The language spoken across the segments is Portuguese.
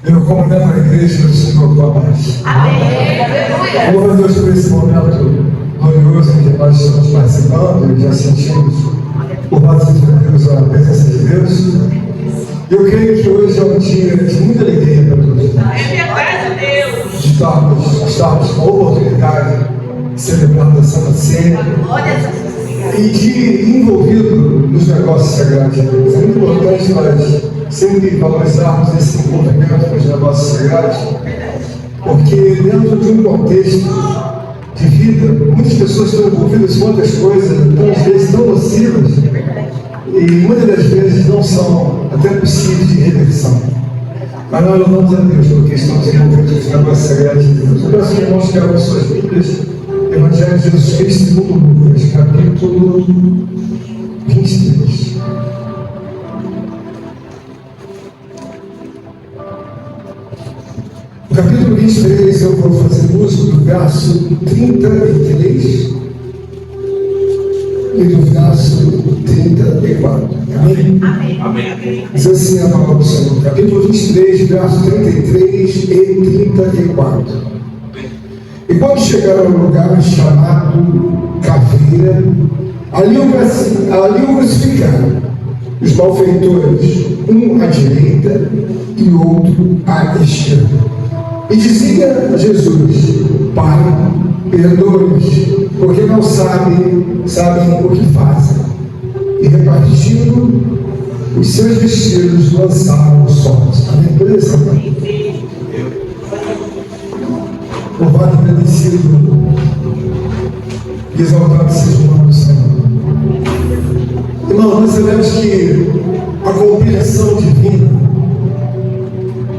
Eu comunhão na igreja do Senhor com a paz. Amém. Glória a Deus por esse momento glorioso em que nós estamos participando e já sentimos o base de Deus, a presença de Deus. Eu creio que hoje é um dia de muita alegria para todos nós. É verdade, Deus. De estarmos com a oportunidade de celebrar a Santa Ceia e de envolvido nos negócios sagrados de Deus. É muito importante nós sempre valorizarmos esse envolvimento com os negócios sagrados, porque dentro de um contexto de vida, muitas pessoas estão envolvidas com outras coisas, então às vezes tão nocivas, e muitas das vezes não são até possíveis de reversão. Mas nós louvamos a Deus porque estamos envolvidos com os negócios sagrados de Deus. Eu peço que irmãos que abram suas Bíblias, Evangelho de Jesus Cristo segundo Lucas, capítulo 23. No capítulo 23 eu vou fazer uso do verso 33 e do verso 34. Amém? Amém. Diz assim a palavra do Senhor. Capítulo 23, verso 33 e 34. E quando chegaram ao lugar chamado Caveira, ali o crucificaram. Os malfeitores, um à direita e outro à esquerda. E dizia a Jesus: Pai, perdoe-os, porque não sabem o que fazem. E repartindo os seus vestidos, lançaram os sons. Amém? Beleza, Pai? Louvado e agradecido e exaltado seja o nome do Senhor. Irmão, nós sabemos que a compreensão divina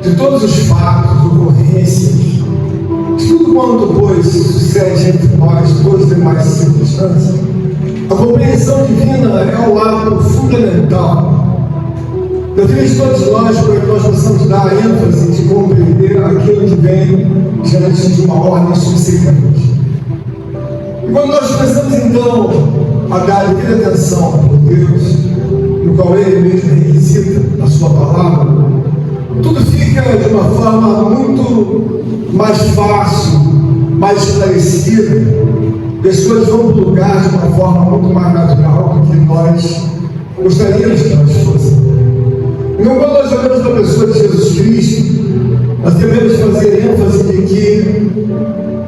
de todos os fatos, ocorrências, de tudo quanto, pois, sucede entre nós, todas as demais circunstâncias, a compreensão divina é o ato fundamental. Eu fiz todos nós para que nós possamos dar ênfase de compreender aquilo que vem diante de uma ordem subsequente. E quando nós começamos então a dar devida atenção por Deus, no qual Ele mesmo requisita na sua palavra, tudo fica de uma forma muito mais fácil, mais esclarecida, e as coisas vão para o lugar de uma forma muito mais natural do que nós gostaríamos que elas fossem. Então, quando nós olhamos para a pessoa de Jesus Cristo, nós devemos fazer ênfase de que,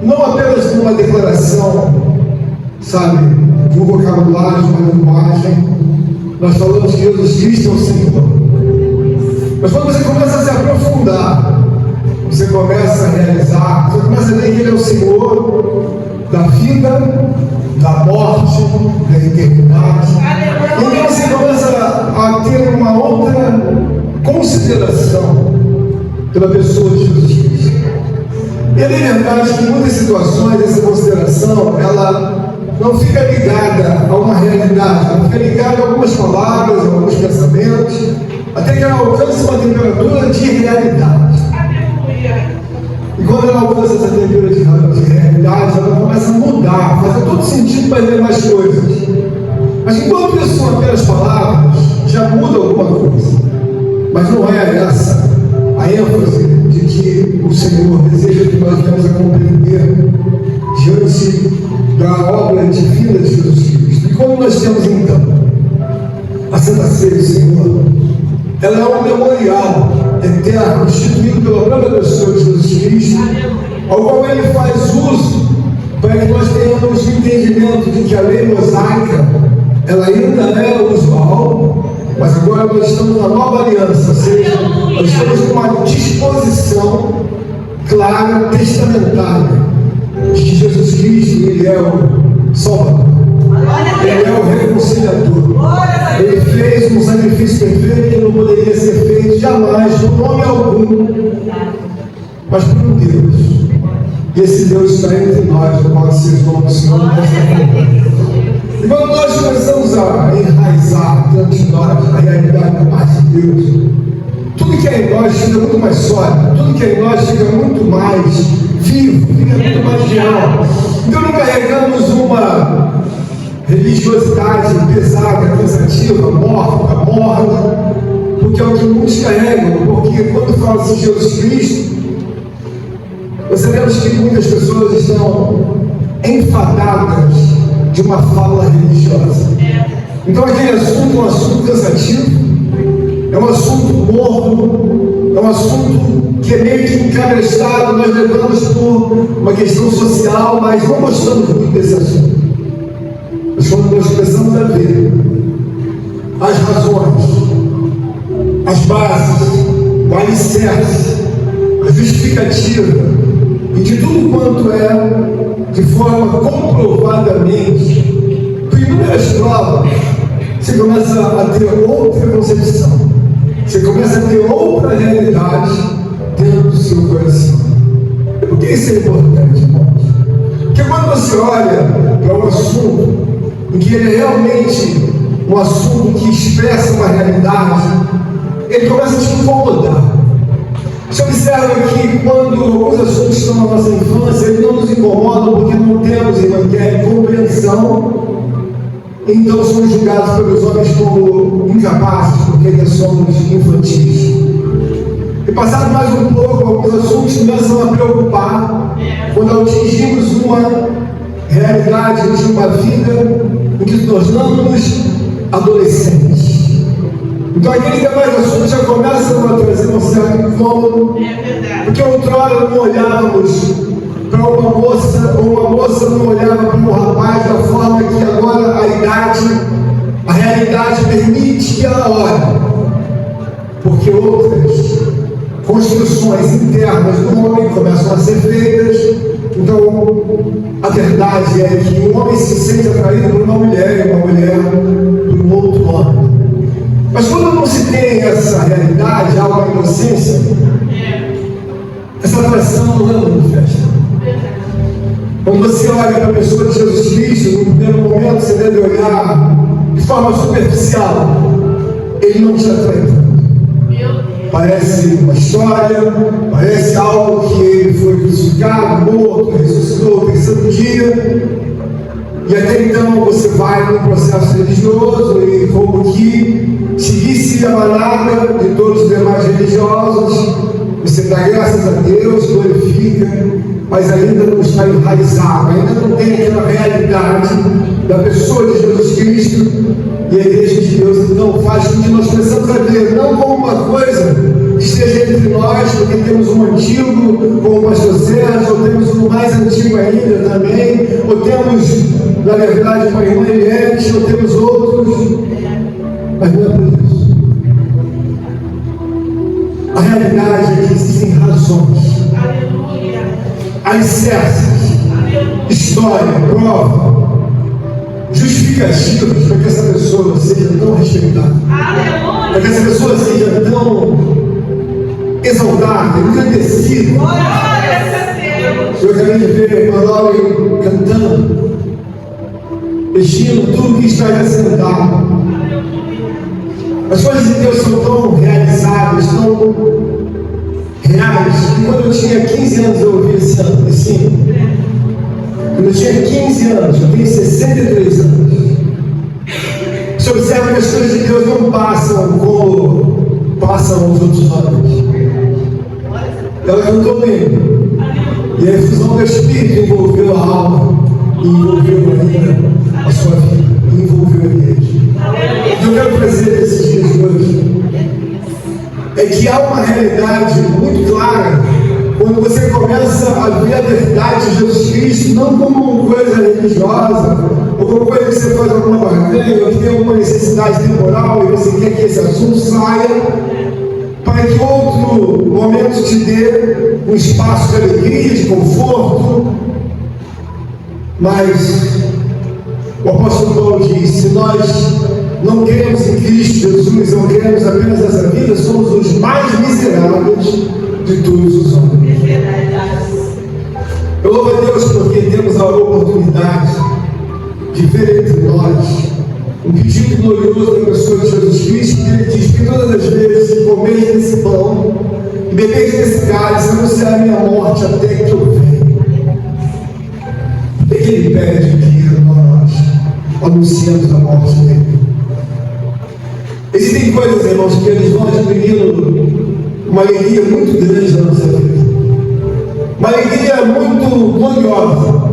não apenas numa declaração, sabe, de um vocabulário, de uma linguagem, nós falamos que Jesus Cristo é o Senhor. Mas quando você começa a se aprofundar, você começa a realizar, você começa a ver que Ele é o Senhor da vida, da morte, da eternidade. Então você começa a ter uma outra consideração pela pessoa de Jesus Cristo. E é verdade que em muitas situações essa consideração, ela não fica ligada a uma realidade, ela fica ligada a algumas palavras, a alguns pensamentos, até que ela alcance uma temperatura de realidade. E quando ela alcança essa temperatura de realidade, ela começa a mudar, fazer todo sentido para ver mais coisas. Mas enquanto isso são apenas palavras, já muda alguma coisa. Mas não é essa a ênfase de que o Senhor deseja que nós venhamos a compreender diante da obra divina de Jesus Cristo. E quando nós temos então a Santa Ceia do Senhor, ela é um memorial eterno, instituído pela própria pessoa de Jesus Cristo, ao qual Ele faz uso para que nós tenhamos o entendimento de que a lei mosaica, ela ainda é usual, mas agora nós estamos na nova aliança, ou seja, nós estamos com uma disposição clara, testamentária, de que Jesus Cristo, Ele é o Salvador, Ele é o reconciliador. Ele fez um sacrifício perfeito que não poderia ser feito jamais, por nome algum, mas por um Deus. E esse Deus está entre nós, no qual seja o nome do Senhor nesta manhã. E quando nós começamos a enraizar diante de nós a realidade da parte de Deus, tudo que é em nós fica muito mais sólido, tudo que é em nós fica muito mais vivo, fica muito mais real. Então não carregamos uma religiosidade pesada, cansativa, morta, porque é o que muitos carregam, porque quando fala-se de Jesus Cristo, nós sabemos que muitas pessoas estão enfadadas de uma fala religiosa. Então aquele assunto é um assunto cansativo, é um assunto morno, é um assunto que é meio que encabrestado, nós levamos por uma questão social, mas não gostamos muito desse assunto. Mas quando nós começamos a ver as razões, as bases, o alicerce, a justificativa, e de tudo quanto é, de forma comprovadamente, por inúmeras provas, você começa a ter outra concepção, você começa a ter outra realidade dentro do seu coração. Por que isso é importante, irmãos? Porque quando você olha para um assunto em que ele é realmente um assunto que expressa uma realidade, ele começa a te incomodar. Você observa que quando alguns assuntos estão na nossa infância, eles não nos incomodam porque não temos, irmão, que é compreensão. Então somos julgados pelos homens como incapazes, porque ainda somos infantis. E passado mais um pouco, alguns assuntos começam a preocupar quando atingimos uma realidade de uma vida em que nos tornamos adolescentes. Então aqueles demais assuntos já começam a trazer um certo incômodo, porque outrora não olhávamos para uma moça, ou uma moça não olhava para um rapaz da forma que agora a idade, a realidade permite que ela olhe, porque outras construções internas do homem começam a ser feitas. Então a verdade é que o homem se sente atraído por uma mulher e uma mulher por um outro homem. Mas quando não se tem essa realidade, há uma inocência, essa atração não é manifesta. Quando você olha para a pessoa de Jesus Cristo, no primeiro momento você deve olhar de forma superficial, ele não te atrai tanto. Parece uma história, parece algo que ele foi crucificado, morto, ressuscitou no terceiro dia. E até então você vai num processo religioso e como que seguisse a manada de todos os demais religiosos, você dá graças a Deus, glorifica, mas ainda não está enraizado, ainda não tem aquela realidade da pessoa de Jesus Cristo. E a igreja de Deus então faz com que nós começamos a ver, não como uma coisa que esteja entre nós, porque temos um antigo, como o pastor Sérgio, ou temos um mais antigo ainda também, ou temos, na verdade, uma irmã Eliette, ou temos outros, mas não é por isso. A realidade é que existem razões, alicerces, história, prova, justificativas para que essa pessoa seja tão respeitada, para que essa pessoa seja tão exaltada, engrandecida. Eu acabei de ver Manoel cantando, vestindo tudo que está assentado. As coisas de Deus são tão realizadas, tão reais, que quando eu tinha 15 anos eu ouvi esse hino. Quando eu tinha 15 anos, eu tenho 63 anos. Você observa que as coisas de Deus não passam como passam os outros homens. Ela cantou bem. E a efusão do Espírito envolveu a alma, e envolveu ainda a sua vida, e envolveu a igreja. O que eu quero trazer nesses dias de hoje é que há uma realidade muito clara quando você começa a ver a verdade de Jesus Cristo, não como uma coisa religiosa, ou como coisa que você faz alguma barganha, ou que tem alguma necessidade temporal e você quer que esse assunto saia, para que outro momento te dê um espaço de alegria, de conforto. Mas o apóstolo Paulo diz: se nós não queremos em Cristo Jesus, não queremos apenas essa vida, somos os mais miseráveis de todos os homens. Eu louvo a Deus porque temos a oportunidade de ver entre nós um pedido glorioso da pessoa de Jesus Cristo, que ele diz que todas as vezes que comeis desse pão e bebeis desse cálice, anunciar a minha morte até que eu venha. O que ele pede que nós anunciamos a morte dele? Existem coisas, irmãos, que eles vão adquirindo uma alegria muito grande na nossa vida. Uma alegria muito gloriosa.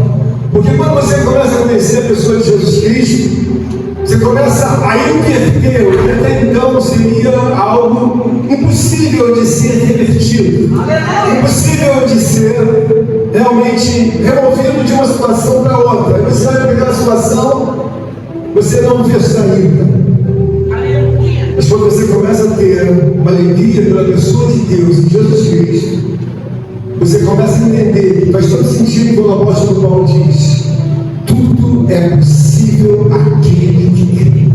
Porque quando você começa a conhecer a pessoa de Jesus Cristo, você começa a inverter o que até então seria algo impossível de ser revertido, impossível de ser realmente removido de uma situação para outra. Aí você vai pegar a situação, você não vê saída. Mas quando você começa a ter uma alegria pela pessoa de Deus, em Jesus Cristo, você começa a entender que faz todo sentido quando o apóstolo Paulo diz: tudo é possível àquele que crê.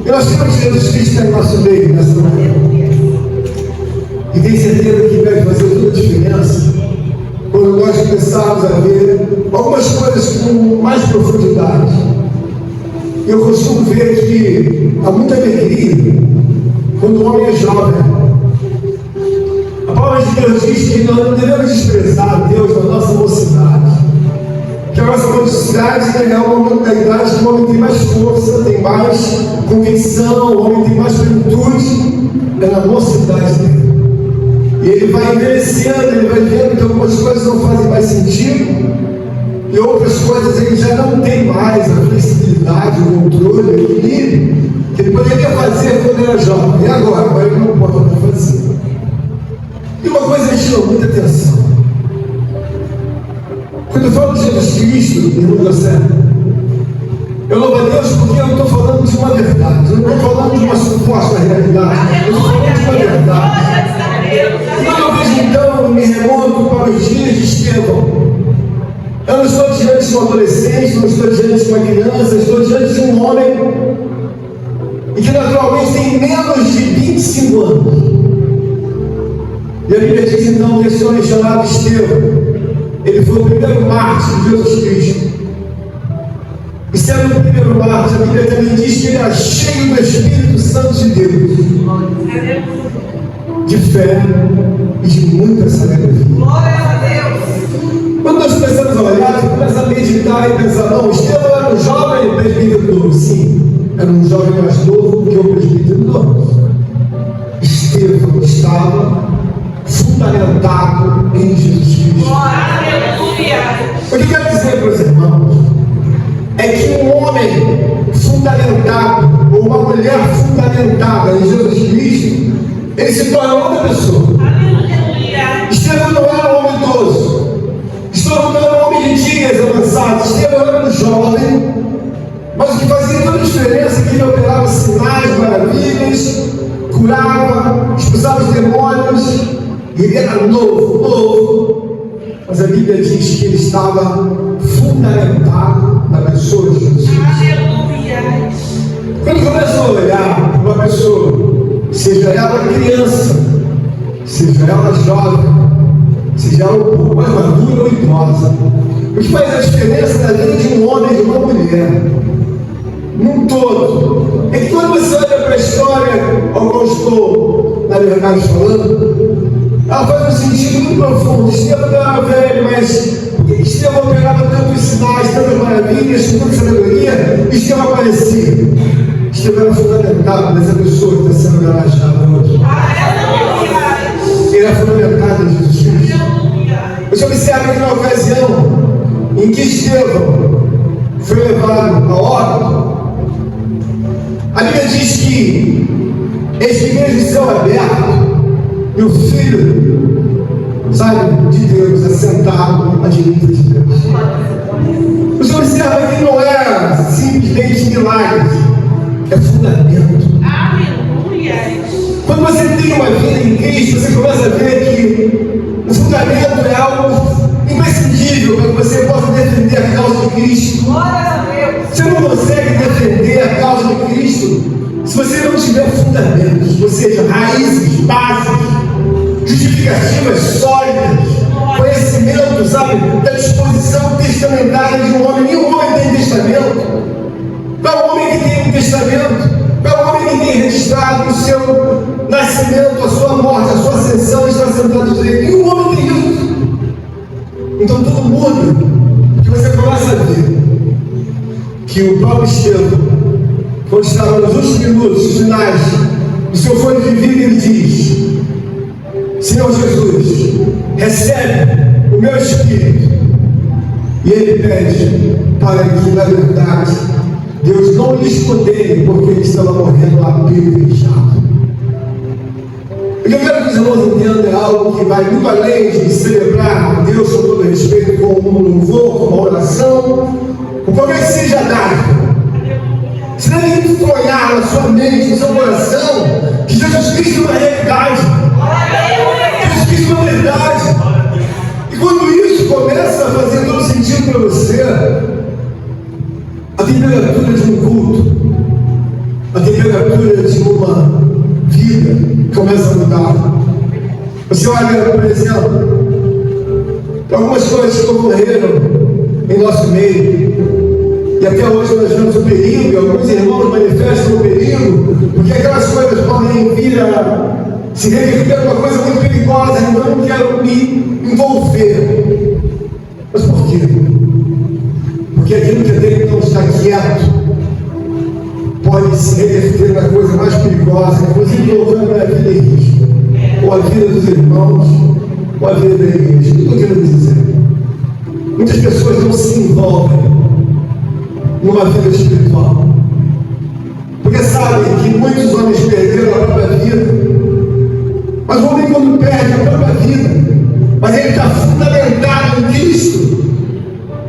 E nós temos Jesus Cristo em nosso meio nessa manhã. E tenho certeza que vai fazer toda a diferença quando nós começarmos a ver algumas coisas com mais profundidade. Eu costumo ver que há muita alegria quando o homem é jovem. A palavra de Deus diz que nós não devemos desprezar Deus na nossa mocidade. Que a nossa mocidade é o momento da idade que o homem tem mais força, tem mais convicção, o homem tem mais plenitude, é na mocidade dele. E ele vai envelhecendo, ele vai vendo que algumas coisas não fazem mais sentido, e outras coisas ele já não tem mais a flexibilidade, o controle, o equilíbrio que ele poderia fazer quando era jovem. E agora ele não pode mais fazer. E uma coisa me chama muita atenção. Quando eu falo de Jesus Cristo, irmão José, eu louvo a Deus porque eu estou falando de uma verdade. Eu não estou falando de uma suposta realidade. Eu estou falando de uma verdade. E quando eu vejo então, me remonto para os dias de Estevão. Eu não estou diante de um adolescente, não estou diante de uma criança, eu estou diante de um homem e que naturalmente tem menos de 25 anos. E a Bíblia diz então que esse homem chamado Estevão, ele foi o primeiro mártir de Jesus Cristo. E sendo o primeiro mártir, a Bíblia também diz que ele era cheio do Espírito Santo de Deus, de fé e de muita sabedoria. Glória a Deus. Quando nós começamos a olhar, você começa a meditar e pensar: não, Estevão era um jovem presbítero novo. Sim, era um jovem mais novo que o presbítero novo. Estevão estava fundamentado em Jesus Cristo. Aleluia. O que eu quero dizer para os irmãos é que um homem fundamentado ou uma mulher fundamentada em Jesus Cristo, ele se torna outra pessoa. Aleluia. Estevão não era um homem idoso. Estevão não era um homem de dias avançados. Estevão era um jovem, mas o que fazia toda a diferença é que ele operava sinais, maravilhas, curava, expulsava os demônios. Ele era novo, mas a Bíblia diz que ele estava fundamentado na pessoa de Jesus Cristo. Aleluia. Quando começa a olhar para uma pessoa, seja ela criança, seja ela jovem, seja ela um pouco mais madura ou idosa, o que faz a diferença na vida de um homem e de uma mulher, num todo, é que quando você olha para a história, ao qual estou, na verdade, falando, ela faz um sentido muito profundo. Estevão não era velho, mas por que Estevão operava tantos sinais, tantas maravilhas, com tanta sabedoria, e Estevão aparecia? Estevão era fundamentado nessa pessoa que está sendo homenageada hoje. Ele era fundamentado em Jesus Cristo. Você observa que na ocasião em que Estevão foi levado a óbito, a Bíblia diz que esse igreja de céu aberto e o Filho, sabe, de Deus assentado à direita de Deus. Você observa que não é simplesmente milagre, é fundamento. Aleluia. Quando você tem uma vida em Cristo, você começa a ver que o fundamento é algo imprescindível para que você possa defender a causa de Cristo. Glória a Deus. Você não consegue defender a causa de Cristo se você não tiver fundamentos, ou seja, raízes, bases, justificativas sólidas, conhecimento, sabe, da disposição testamentária de um homem. Nenhum homem tem testamento. Não é o homem que tem um testamento, não é o homem que tem registrado o seu nascimento, a sua morte, a sua ascensão, está sentado à direita. Nenhum homem tem isso. Então tudo muda, porque você começa a ver que o próprio Estevão foi onde estava nos últimos minutos finais do seu fone de vida, ele diz: Senhor Jesus, recebe o meu espírito. E ele pede para que, na verdade, Deus não lhe escondere, porque ele estava morrendo apedrejado. O que eu quero que os irmãos entendam é algo que vai muito além de celebrar a Deus com todo respeito, com um louvor, com uma oração, com qualquer que seja dado. Você deve sonhar na sua mente, no seu coração, que Jesus Cristo é uma realidade. Jesus Cristo é uma verdade. E quando isso começa a fazer todo sentido para você, a temperatura de um culto, a temperatura de uma vida começa a mudar. Você olha, por exemplo, algumas coisas que ocorreram em nosso meio, e até hoje nós vemos o perigo, e alguns irmãos manifestam o perigo, porque aquelas coisas podem vir a se reverter uma coisa muito perigosa, então eu não quero me envolver. Mas por quê? Porque aquilo que até então está quieto pode se reverter na coisa mais perigosa, inclusive colocando a vida em risco, ou a vida dos irmãos, ou a vida da igreja. O que eu estou querendo dizer? Muitas pessoas não se envolvem numa vida espiritual, porque sabem que muitos homens perderam a própria vida. Mas o homem, quando perde a própria vida, mas ele está fundamentado em Cristo,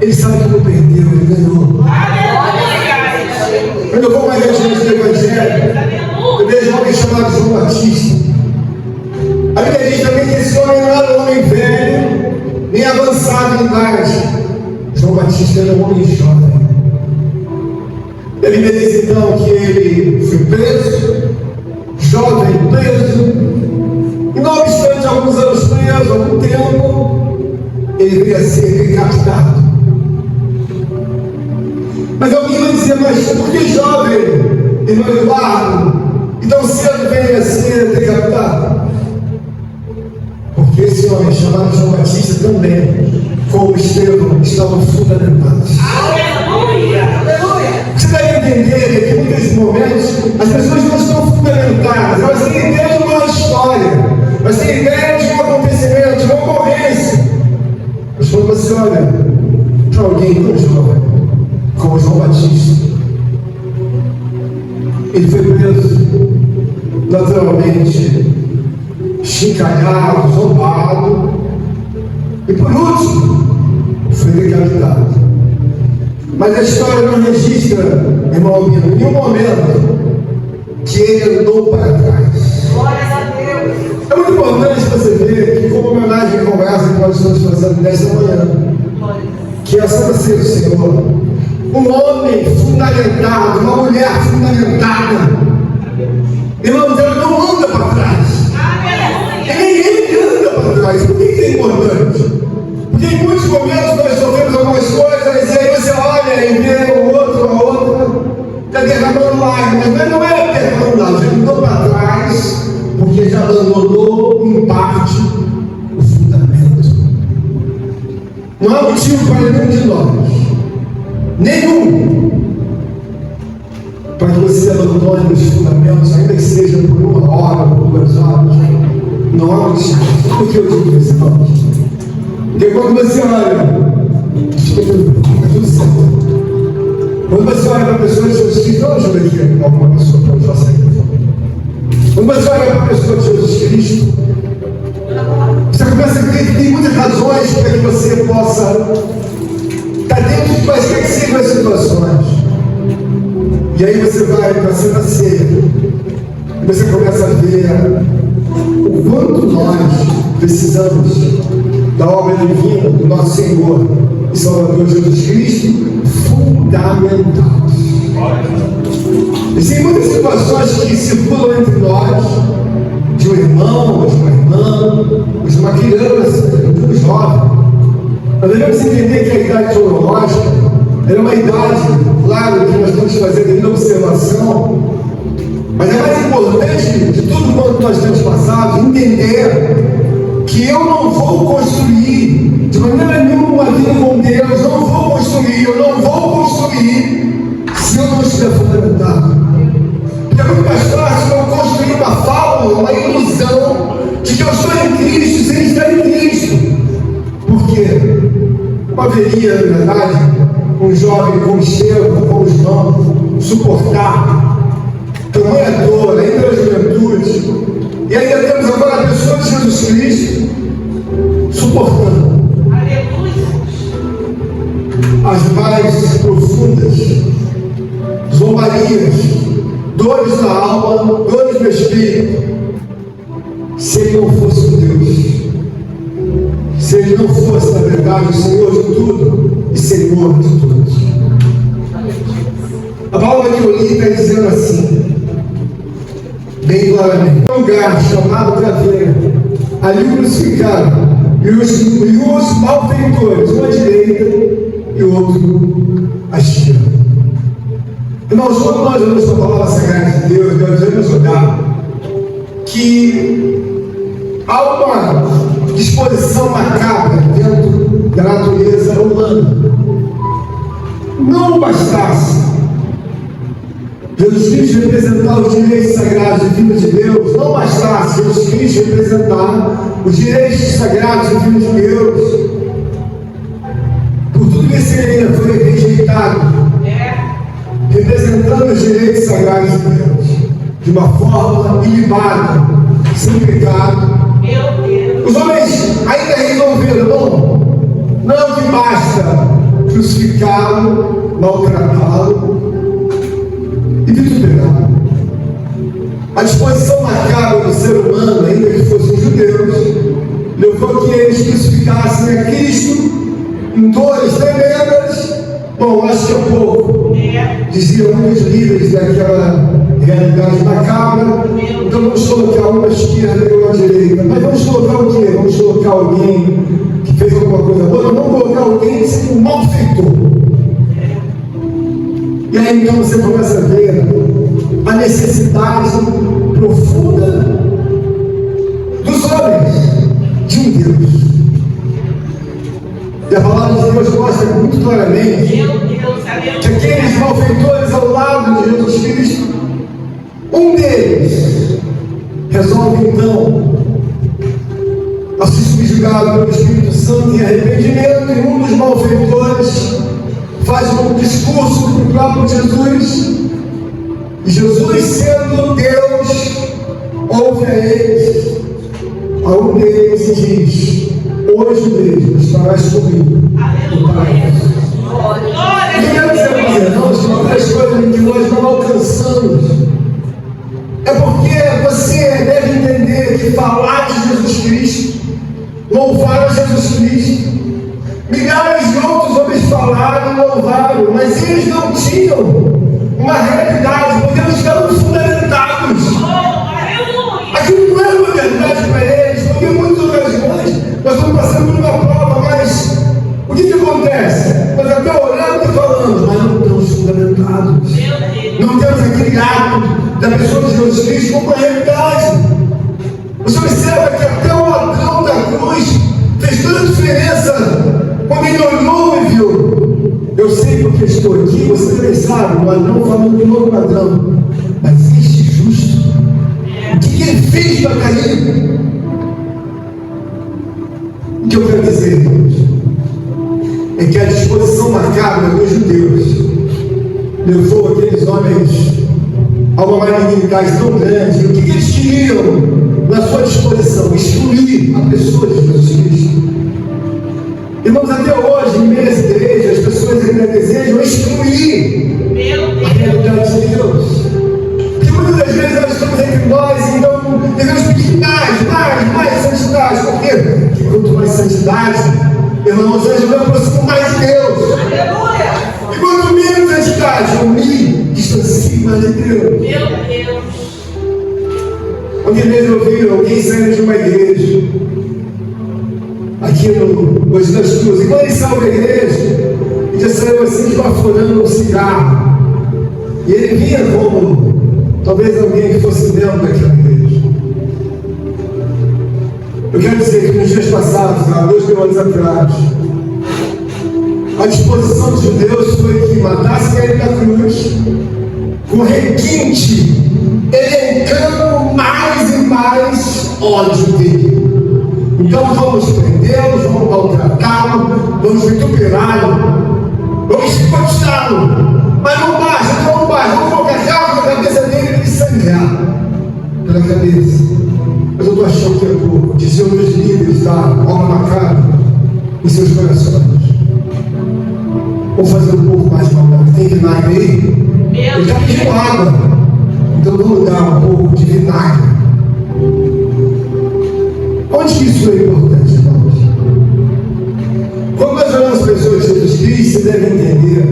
ele sabe que não perdeu, ele ganhou. Quando eu vou mais adiante do Evangelho, eu vejo um homem chamado João Batista. A Bíblia diz também que esse homem não era um homem velho, nem avançado em idade. João Batista era um homem jovem. A Bíblia diz então que ele foi preso, jovem preso, e não obstante alguns anos preso, algum tempo, ele veio a ser decapitado. Mas alguém vai dizer: mas por que jovem, irmão Eduardo, e tão cedo veio a ser decapitado? Porque esse homem chamado João Batista também, como Estevão, estavam fundamentados. Aleluia! Aleluia! Você deve entender que em muitos momentos as pessoas não estão fundamentadas, elas têm ideia de uma história, elas têm ideia de um acontecimento, de uma ocorrência. Mas quando você olha para alguém tão jovem como João Batista, ele foi preso, naturalmente, chincalhado, zombado, e por último, foi decapitado. Mas a história não registra, irmão Albino, em nenhum momento que ele andou para trás. Glórias a Deus! É muito importante você ver que, como homenagem à conversa que nós estamos fazendo nesta manhã, que é a Santa Ceia do Senhor, um homem fundamentado, uma mulher fundamentada, irmãos, ela não anda para trás. E nem ele anda para trás. Por que isso é importante? Porque em muitos momentos nós sofremos algumas coisas, e aí você olha e vê o outro, a outra, está derramando lágrimas, mas não é derramando lágrimas, ele andou para trás, porque já abandonou em parte o fundamento. Não há motivo para nenhum de nós, para que você abandone os fundamentos, ainda que seja por 1 hora ou 2 horas. Não há motivo. Por que eu digo isso, irmãos? Porque quando você olha, é tudo certo. Quando você olha para a pessoa de Jesus Cristo, não ajuda aqui alguma pessoa para eu já sair. Quando você olha para a pessoa de Jesus Cristo, você começa a ver que tem muitas razões para que você possa estar dentro de quaisquer que sejam as situações. E aí você vai para a Santa Ceia e você começa a ver o quanto nós precisamos da obra divina do nosso Senhor e Salvador Jesus Cristo fundamentados. Existem muitas situações que circulam entre nós, de um irmão, ou de uma irmã, ou de uma criança, de um jovem. Nós devemos entender que a idade teológica é uma idade, claro, que nós temos que fazer devido à observação, mas é mais importante de tudo quanto nós temos passado, entender que eu não vou construir de maneira nenhuma uma vida com Deus, eu não vou construir se eu não estiver fundamentado. a ilusão de que eu estou em Cristo sem estar em Cristo. Porque não haveria, na verdade, um jovem como Estevão, como João, suportar tamanha dor, ainda na juventude, e ainda temos agora a pessoa de Jesus Cristo suportando as mais profundas zombarias, dores na alma, dores no espírito, se ele não fosse um Deus, se ele não fosse, na verdade, o Senhor de tudo e Senhor de todos. A palavra que eu li está dizendo assim, bem claramente: um lugar chamado Caveira, ali o crucificaram, e os malfeitores, um à direita e o outro à esquerda. Irmãos, quando nós olhamos para a palavra sagrada de Deus, nós devemos olhar que há uma disposição macabra dentro da natureza humana. Não bastasse Jesus Cristo representar os direitos sagrados divinos de Deus, não bastasse Jesus Cristo representar os direitos sagrados divinos de Deus, por tudo que esse ainda foi rejeitado, representando os direitos sagrados de Deus de uma forma ilibada, sem pecado. Os homens ainda resolveram, não que basta crucificá-lo, maltratá-lo e vituperá-lo. A disposição macabra do ser humano, ainda que fossem judeus, levou que eles crucificassem a Cristo em dores tremendas. Bom, acho que é pouco, diziam muitos líderes daquela realidade macabra. Então vamos colocar uma à esquerda e uma à direita. Mas vamos colocar o quê? Vamos colocar alguém que fez alguma coisa boa? Não vamos colocar alguém que seja um malfeitor. E aí então você começa a ver a necessidade profunda dos homens de um Deus. E a palavra de Deus mostra muito claramente que aqueles malfeitores ao lado de Jesus Cristo, um deles resolve então a se subjugar pelo Espírito Santo em arrependimento, e um dos malfeitores faz um discurso para o próprio Jesus, e Jesus, sendo Deus, ouve a eles, a um deles e diz: hoje mesmo estarás comigo no paraíso. E quero dizer, irmãos, uma das coisas que nós não alcançamos é porque você deve entender que falar de Jesus Cristo, louvar a Jesus Cristo, milhares de outros homens falaram e louvaram, mas eles não tinham uma realidade, porque eles estavam fundamentados. Aquilo não era uma verdade para eles, porque muitas ocasiões nós estamos passando por uma prova, mas o que acontece? Nós até orando e falando, mas não estamos fundamentados. Não temos aquele ato da pessoa de Jesus Cristo como uma realidade. Você observa que até o ladrão da cruz fez toda a diferença quando ele olhou e viu: eu sei porque estou aqui. Você também sabe, o ladrão falando de novo ladrão, mas este justo, o que ele fez para cair? O que eu quero dizer, irmãos, é que a disposição macabra dos judeus levou aqueles homens a uma malignidade tão grande. E o que eles queriam na sua disposição? Excluir a pessoa de Jesus Cristo. Irmãos, até hoje, em meias igrejas, as pessoas ainda desejam excluir a realidade de Deus. Porque muitas das vezes nós estamos entre nós, então devemos pedir mais santidade. Por quê? Porque quanto mais santidade, irmãos, eu me aproximo mais de Deus. Aleluia! E quanto menos santidade, eu me distancio mais de Deus. Meu Deus! Ontem mesmo eu vi alguém saindo de uma igreja aqui no Hoje das Cruzes. E quando ele saiu da igreja, ele já saiu assim esbaforando um cigarro. E ele vinha como talvez alguém que fosse dentro daquela igreja. Eu quero dizer que nos dias passados, há 2000 anos atrás, a disposição dos judeus foi que matassem ele na cruz, com requinte, elencando mais e mais ódio dele. Então vamos prendê-los, vamos maltratá-lo, vamos vituperá-lo, vamos chicoteá-lo. Mas não basta, vamos colocar carro na cabeça dele e ele sangrar pela cabeça. Mas eu estou achando que é pouco. Diziam os líderes da obra macabra em seus corações: vou fazer um pouco mais de maldade. Tem vinagre aí? Ele está pedindo água. Então vamos dar um pouco de vinagre. Onde que isso é importante, irmãos? Quando nós olhamos para pessoas de Jesus Cristo, você deve entender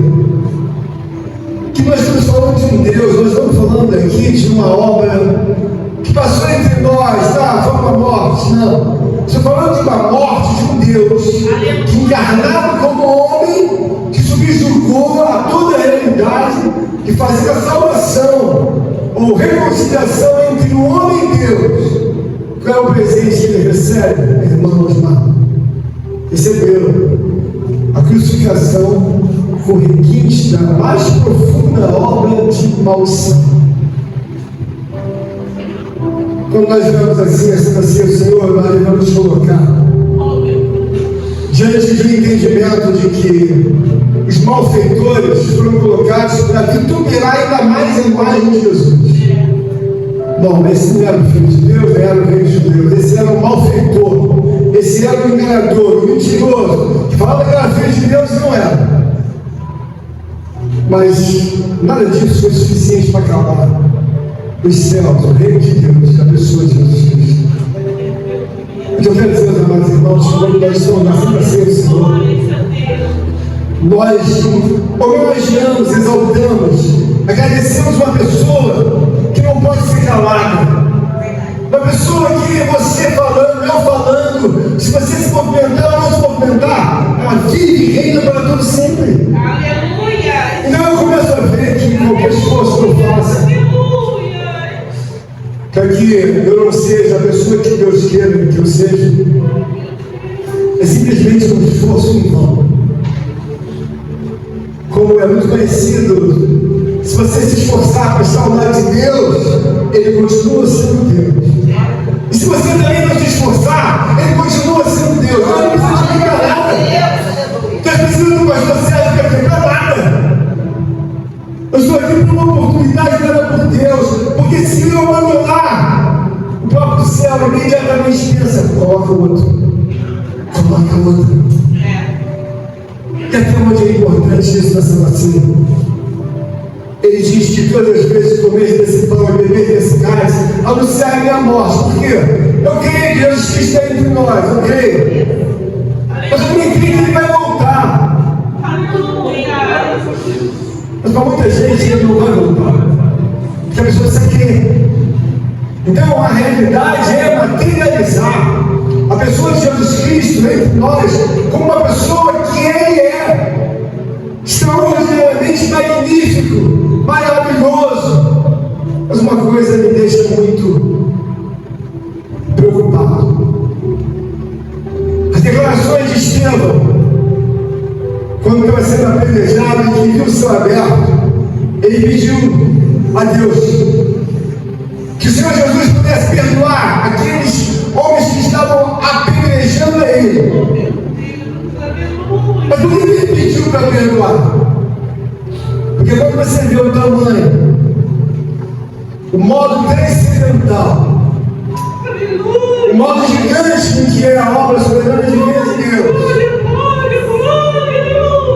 que nós estamos falando de um Deus, nós estamos falando aqui de uma obra que passou entre nós, tá? Foi uma morte, não. Estou falando de uma morte de um Deus que, encarnado como homem, que subjugou a toda a realidade, que fazia a salvação ou reconciliação entre o homem e Deus. Qual é o presente que ele recebe, irmãos? Recebeu a crucificação com requinte da mais profunda obra de maldição. Quando nós vemos assim, o Senhor vai nos colocar diante de um entendimento de que os malfeitores foram colocados para vituperar ainda mais a imagem de Jesus. Bom, esse não era o Filho de Deus, era o Rei de Deus. Esse era o malfeitor, esse era o enganador, o mentiroso, que falava que era Filho de Deus e não era. Mas nada disso foi suficiente para calar os céus, o Rei de Deus, a pessoa de Jesus Cristo. Então eu quero dizer, meus amados irmãos, quando nós estamos nascendo a ser o Senhor, nós homenageamos, exaltamos, agradecemos uma pessoa que não pode ser calada. Uma pessoa que você falando, eu falando, se você se movimentar ou não se movimentar, ela vive e reina para todo sempre. Aleluia! Então eu começo a ver que qualquer esforço que eu faça, para que eu não seja a pessoa que Deus queira que eu seja, é simplesmente um esforço em vão. Como é muito conhecido, se você se esforçar para estar ao lado de Deus, Ele continua sendo Deus. E se você também não se esforçar, Ele continua sendo Deus. Não precisa de pregar nada. Nós precisamos do pastor Sérgio para pregar nada. Eu estou aqui por uma oportunidade dada por Deus, porque se eu abandonar, o próprio céu imediatamente pensa: coloca outro. E até onde é importante isso nessa vacina? Ele diz que todas as vezes comer desse pão e beber desse cálice, anunciar a minha morte. Por quê? Eu creio que Jesus Cristo está entre nós, eu creio. Mas eu também creio que Ele vai voltar. Mas para muita gente Ele não vai voltar, porque a pessoa se crê. Então a realidade é materializar a pessoa de Jesus Cristo entre nós como uma pessoa que Ele é, extraordinariamente magnífico, maravilhoso. Mas uma coisa me deixa muito preocupado: as declarações de Estevão, quando estava sendo apedrejado e que viu o céu aberto, ele pediu a Deus que o Senhor Jesus pudesse perdoar aqueles homens que estavam apedrejando a ele. Mas por que ele pediu para perdoar? Porque quando você vê o tamanho, o modo transcendental, o modo gigante em que é a obra soberana de Deus,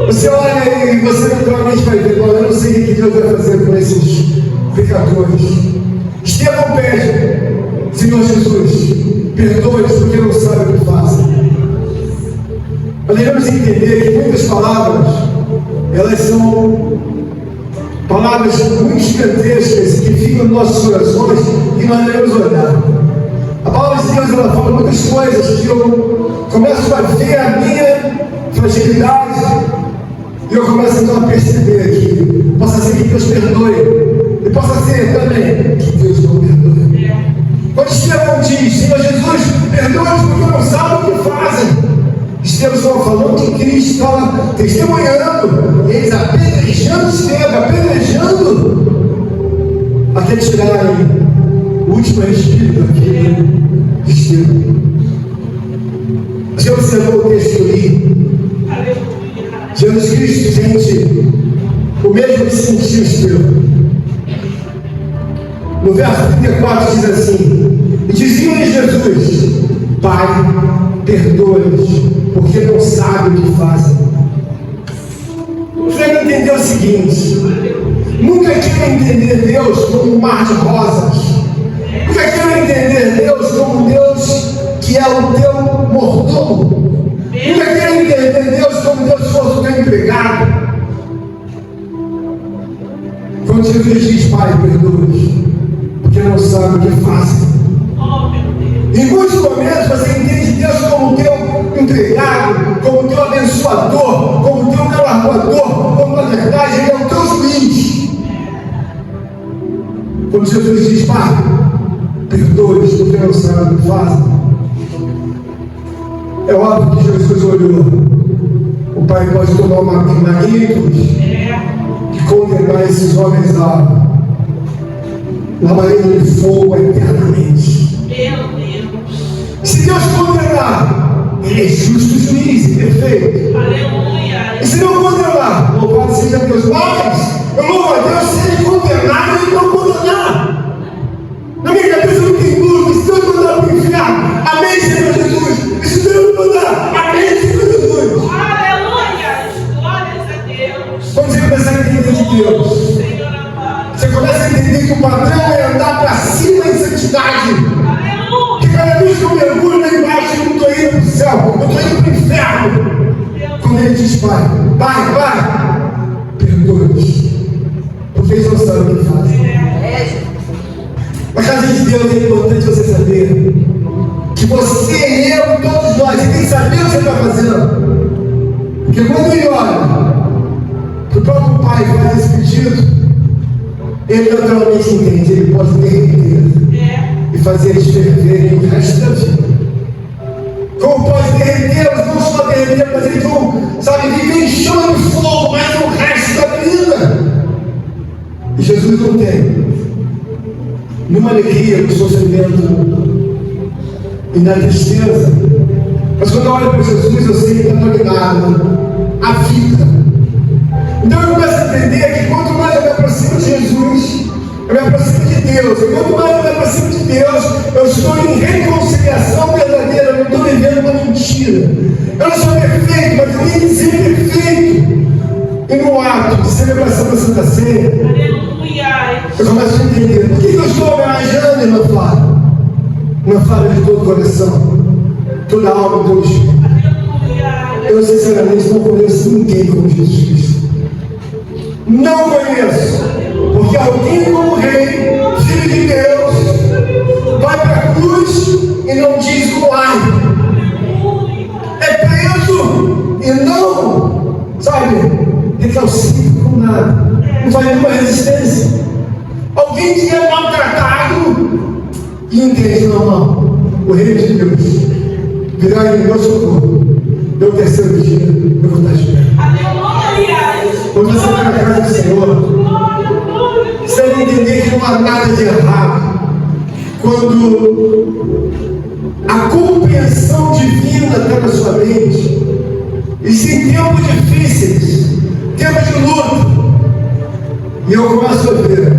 você olha aí e você naturalmente vai ver: eu não sei o que Deus vai fazer com esses pecadores. Estevão pede: Senhor Jesus, perdoe-os porque não sabem o que fazem. Nós devemos entender que muitas palavras, elas são palavras muito gigantescas que ficam nos nossos corações e nós devemos olhar. A palavra de Deus, ela fala muitas coisas que eu começo a ver a minha fragilidade e eu começo então a perceber que possa ser que Deus perdoe e possa ser também que Deus não perdoe. Quando Estevão diz: Senhor Jesus, perdoa-os porque não sabem o que fazem, Estevão estava falando que Cristo estava testemunhando, e eles apedrejando Estevão, apedrejando, até tirarem o último respiro da vida de Estevão. Você observou o texto que eu li? Jesus Cristo sente o mesmo que sentiu Estevão. No verso 34 diz assim: e dizia-lhe Jesus: Pai, perdoa-lhes, porque não sabem o que fazem. Você vai entender o seguinte: nunca quero entender Deus como um mar de rosas. Nunca quero entender Deus como um Deus que é o teu mordomo. Nunca quero entender Deus como Deus fosse o teu empregado. Quando Jesus diz: Pai, perdoa-lhes, porque não sabem o que fazem. Em muitos momentos você entende Deus como o teu empregado, como o teu abençoador, como o teu galardoador, como na verdade Ele é o teu juiz. Quando Jesus diz: Pai, perdoe-os porque não sabem o que fazem, é óbvio que Jesus olhou. O Pai pode tomar uma magnitude e condenar esses homens à labareda de fogo eternamente. Se Deus condenar, Ele é justo juiz e perfeito. Aleluia. E se não condenar, louvado seja Deus. Mas eu louvo a Deus se Ele condenar e não condenar. Na minha cabeça não tem dúvida. Se Deus mandar para o inferno, amém, Senhor Jesus. E se Deus mandar, amém, Senhor Jesus. Aleluia. Glórias a Deus. Quando você começar a entender de Deus, Senhor amado. você começa a entender que o padrão é andar para cima em santidade. Aleluia. Que cada vez que eu mergulho lá embaixo, eu não estou indo para o céu, eu estou indo para o inferno. Quando Ele diz: Pai, perdoa-nos, porque eles não sabem o que fazem. Na casa de Deus é importante você saber que você, eu e todos nós, você tem que saber o que você está fazendo. Porque quando Ele olha, que o próprio Pai faz esse pedido, Ele naturalmente entende, Ele pode derreter e fazer eles ferverem o resto da vida. Como pode derretê-los, não só derreter, mas eles vão, sabe, viver em chama de fogo, mas o resto da vida. E Jesus não tem nenhuma alegria no sofrimento e na tristeza. Mas quando eu olho para Jesus, eu sei que está ligado à vida. Então eu começo a entender que quanto mais eu me aproximo de Jesus, eu me aproximo de Deus. E quanto mais eu me aproximo de Deus, eu estou em reconciliação verdadeira. Eu não estou vivendo uma mentira. Eu não sou perfeito, mas eu ia ser perfeito. E no ato de celebração da Santa Ceia, eu começo a entender por que eu estou homenageando, irmã Flávia? Irmã Flávia de todo o coração, toda a alma, todo o espírito. Eu sinceramente não conheço ninguém como Jesus Cristo. Não conheço. Porque alguém como Rei, Filho de Deus, vai para a cruz e não diz como ai. É preso e não, sabe, recalcita com nada. Não faz nenhuma resistência. Alguém que é maltratado e entende, não. O Rei de Deus virá em meu socorro. Meu terceiro dia, eu vou estar de pé. Quando você vai na casa do Senhor, você deve entender que não há nada de errado. Quando a compreensão divina está na sua mente, e se em tempos difíceis, tempos de luta, e eu começo a ver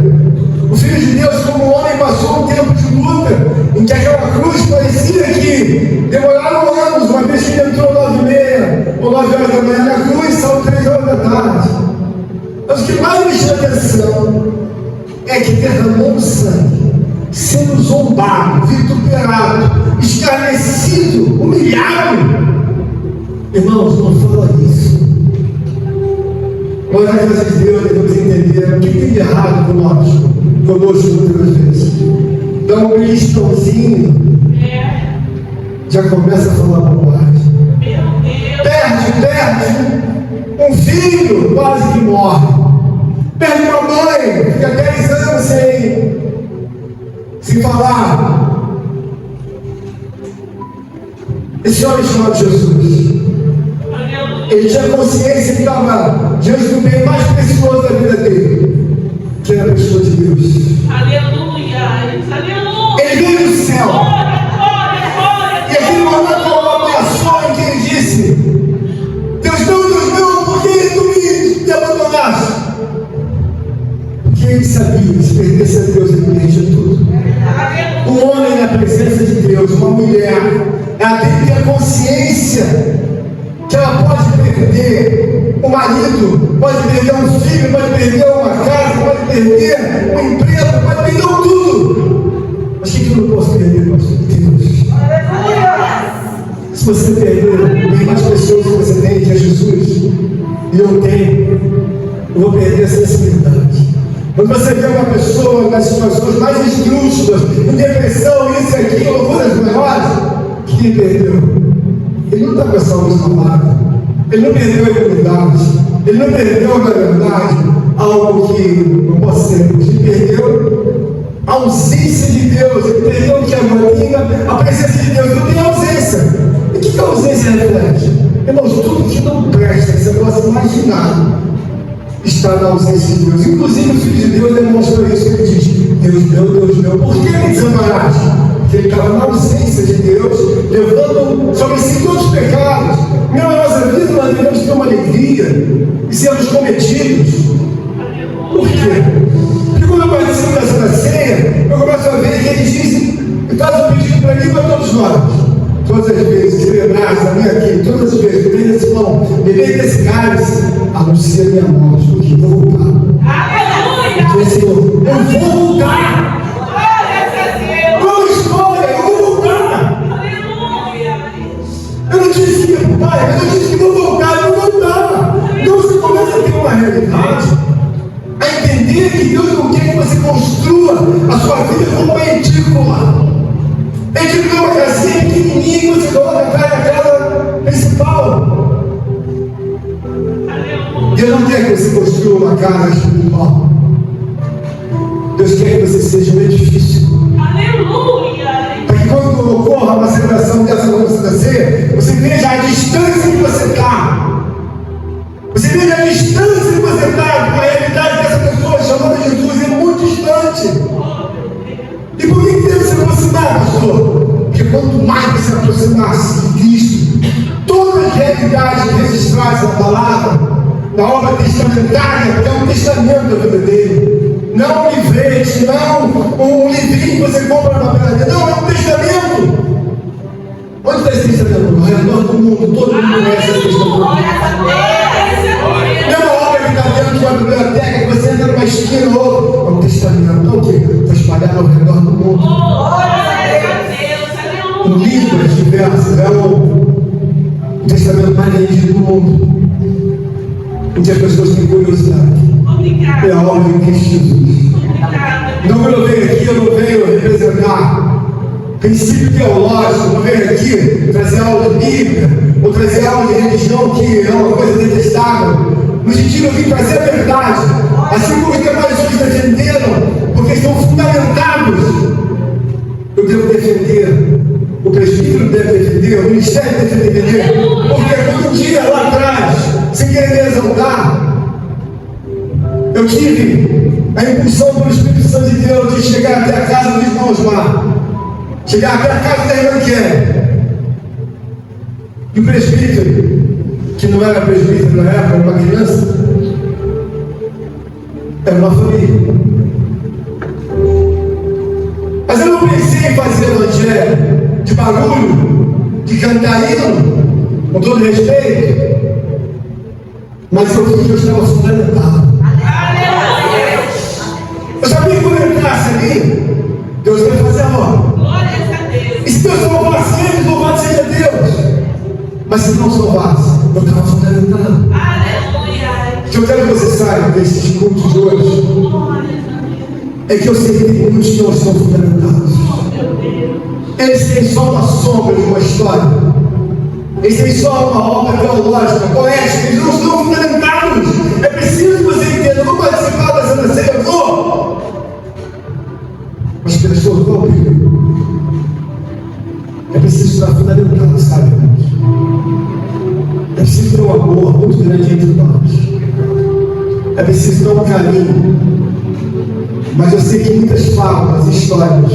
o Filho de Deus como um homem passou um tempo de luta, em que aquela cruz parecia que demoraram anos, uma vez que ele entrou 9h30 ou 9 horas da manhã na cruz, são 3 horas da tarde. Mas o que mais me chama atenção é que derramou sangue, sendo zombado, vituperado, escarnecido, humilhado. Irmãos, não fala isso. Nós, na casa de Deus, devemos entender o que tem de errado conosco muitas vezes. Dá um cristãozinho, já começa a falar bobagem. Perde um filho, quase que morre. Perde uma mãe, fica 10 anos sem falar. Esse homem chamado Jesus, ele tinha consciência que estava diante do bem mais precioso da vida dele, que era a pessoa de Deus. Aleluia, aleluia. presença de Deus, uma mulher, ela tem que ter consciência que ela pode perder o marido, pode perder um filho, pode perder uma casa, pode perder um emprego, pode perder tudo. Mas o que eu não posso perder, pastor? Deus. Se você perder, tem mais pessoas que você tem, que é Jesus, e eu tenho, eu vou perder a sensibilidade. Quando você vê uma pessoa nas situações mais esdrúxulas, em depressão, isso e aquilo, loucuras maiores, que perdeu? Ele não está com a saúde abalada, ele não perdeu a imunidade, ele não perdeu, na verdade, algo que não possa ser, ele perdeu a ausência de Deus, ele perdeu o que é a presença de Deus, não tem ausência. E o que a ausência reflete? Irmãos, tudo que não presta, que você possa imaginar, está na ausência de Deus. Inclusive o Filho de Deus demonstra isso, ele diz: Deus meu, por que me desambaraste? Porque ele estava na ausência de Deus, levando sobre si todos os pecados. Na nossa vida nós devemos ter uma alegria e sermos cometidos. Por quê? Porque quando eu participo da Santa Ceia, eu começo a ver que ele diz, e faz um pedido para mim e para todos nós. Todas as vezes, celebrar, amém, aqui, todas as vezes, beber desse pão, beber desse cálice, anuncia minha morte, porque eu vou voltar. Aleluia! Diz, Senhor, eu vou voltar. Não escolha, eu vou voltar. Aleluia! Eu não disse que, pai, eu não disse que vou voltar, eu vou voltar. Então você começa a ter uma realidade, a entender que Deus não quer que você construa a sua vida como uma edícula. Edícula é uma casinha pequenininha que você coloca atrás da casa principal. Deus não quer que você construa uma casa espiritual. Deus quer que você seja um edifício. Aleluia! Para que quando ocorra uma celebração dessa noite da ceia, você veja a distância que você está. Você veja a distância que você está com a realidade dessa pessoa chamada Jesus, é muito distante. E por que deve se aproximar, pastor? Porque quanto mais você aproximar-se de Cristo, todas as realidades registradas na palavra, na obra testamentária, que é um testamento da vida dele, não um livrete, não um livrinho que você compra na papelaria, não, é um testamento. Onde está esse testamento? No redor do mundo, todo mundo conhece esse testamento. Não é uma obra que está dentro de uma biblioteca, que você entra numa esquina ou outra. É um testamento, é o quê? Foi espalhado ao redor do mundo. Um livro diverso, é o testamento mais vendido do mundo. Onde as pessoas têm curiosidade. É a obra de Cristo Jesus. Então, quando eu venho aqui, eu não venho representar princípio teológico, não venho aqui trazer aula de Bíblia, ou trazer aula de religião, que é uma coisa detestável. No sentido, eu vim trazer a verdade. Assim como os demais hoje defenderam, porque estão fundamentados. Eu devo defender, o presbítero deve defender, o ministério deve defender, porque quando um dia lá atrás, sem querer me exaltar, eu tive a impulsão pelo Espírito Santo de Deus de chegar até a casa do irmão Osmar, chegar até a casa da irmã Kelly, e o presbítero, que não era presbítero na época, era uma criança, era uma família. Mas eu não pensei em fazer evangelho de barulho, de cantar hino, com todo respeito, mas eu vi que eu estava fundamentado. Eu sabia que quando eu entrasse ali, Deus ia fazer a obra. E se Deus salvasse eles, louvado seja Deus. Mas se não salvasse, eu estava fundamentado. O que eu quero que você saiba desses cultos de hoje é que eu sei que tem muitos que não estão fundamentados. Eles têm só uma sombra de uma história. Eles têm só uma obra teológica, poética. Eles não estão fundamentados. É preciso que você entenda. Eu vou participar da Santa Ceia, eu vou. Mas as pessoas vão primeiro. É preciso estar fundamentado, sabe, irmãos? É preciso ter um amor muito grande entre nós. É preciso ter um caminho. Mas eu sei que muitas fábulas, histórias,